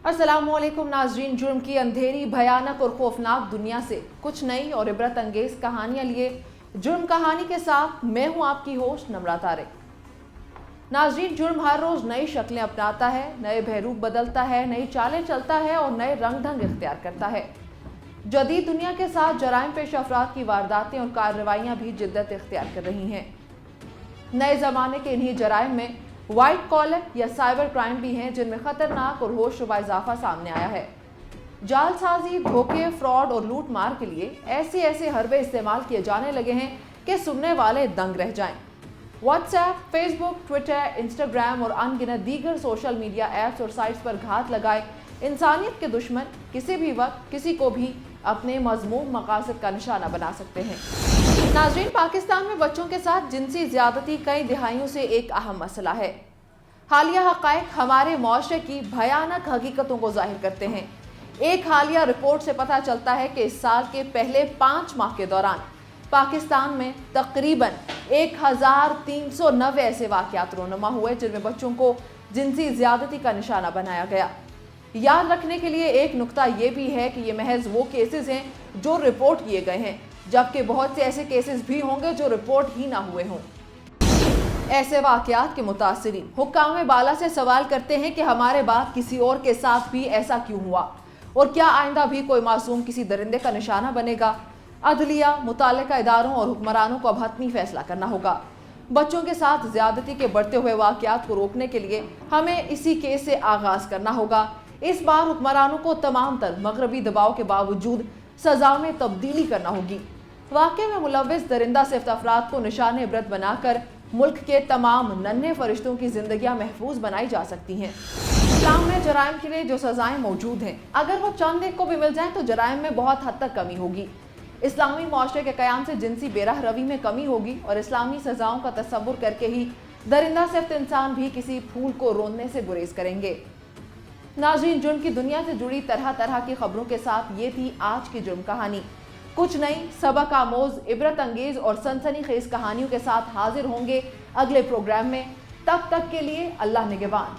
अस्सलामुअलैकुम नाजरीन, जुर्म की अंधेरी, भयानक और खौफनाक दुनिया से कुछ नई और इबरत अंगेज कहानियां लिए जुर्म कहानी के साथ मैं हूं आपकी होस्ट नम्रा तारिक। नाजरीन, जुर्म हर रोज नई शक्लें अपनाता है, नए बहरूप बदलता है, नई चालें चलता है और नए रंग ढंग इख्तियार करता है। जदीद दुनिया के साथ जराइम पेश अफराद की वारदातें और कार्रवाइयां भी जिद्दत इख्तियार कर रही हैं। नए जमाने के इन्हीं जराइम में व्हाइट कॉलर या साइबर क्राइम भी हैं, जिनमें खतरनाक और होशरुबा इजाफा सामने आया है। जालसाजी, धोखे, फ्रॉड और लूट मार के लिए ऐसे हरबे इस्तेमाल किए जाने लगे हैं कि सुनने वाले दंग रह जाएं। व्हाट्सएप, फेसबुक, ट्विटर, इंस्टाग्राम और अनगिनत दीगर सोशल मीडिया ऐप्स और साइट्स पर घात लगाए इंसानियत के दुश्मन किसी भी वक्त किसी को भी अपने मजमूम मकासद का निशाना बना सकते हैं। नाजरीन, पाकिस्तान में बच्चों के साथ जिनसी ज्यादती कई दिहाइयों से एक अहम मसला है। हालिया हक़ाइक़ हमारे मुआशरे की भयानक हकीकतों को जाहिर करते हैं। एक हालिया रिपोर्ट से पता चलता है कि इस साल के पहले 5 माह के दौरान पाकिस्तान में तकरीबन 1390 ऐसे वाक़यात रोनुमा हुए जिनमें बच्चों को जिनसी ज्यादती का निशाना बनाया गया। याद रखने के लिए एक नुक्ता ये भी है कि ये महज वो केसेस हैं जो रिपोर्ट किए गए हैं, जबकि बहुत से ऐसे केसेस भी होंगे जो रिपोर्ट ही ना हुए हों। ऐसे वाक़यात के मुतासिरीन हुक्काम बाला से सवाल करते हैं कि हमारे बाद किसी और के साथ भी ऐसा क्यों हुआ और क्या आइंदा भी कोई मासूम किसी दरिंदे का निशाना बनेगा। अदलिया, मुताल्लिका इदारों और हुक्मरानों को अब हतमी फैसला करना होगा। बच्चों के साथ ज्यादती के बढ़ते हुए वाक़यात को रोकने के लिए हमें इसी केस से आगाज करना होगा। इस बार हुक्मरानों को तमाम तर मगरबी दबाव के बावजूद सजा में तब्दीली करना होगी। वाक़े में मुलव्विस दरिंदा सिफ्त अफराद को निशान इबरत बनाकर मुल्क के तमाम नन्हे फरिश्तों की जिंदगियां महफूज बनाई जा सकती हैं। इस्लाम में जराइम के लिए जो सजाएं मौजूद हैं, अगर वो चंद एक को भी मिल जाएं तो जराइम में बहुत हद तक कमी होगी। इस्लामी मुआशरे के क़याम से जिनसी बेराह रवी में कमी होगी और इस्लामी सजाओं का तसव्वुर करके ही दरिंदा सिफ्त इंसान भी किसी फूल को रोंदने से गुरेज करेंगे। नाज़रीन, जुर्म की दुनिया से जुड़ी तरह तरह की खबरों के साथ ये थी आज की जुर्म कहानी। कुछ नई, सबक आमोज, इबरत अंगेज और सनसनीखेज कहानियों के साथ हाजिर होंगे अगले प्रोग्राम में। तब तक के लिए अल्लाह निगहबान।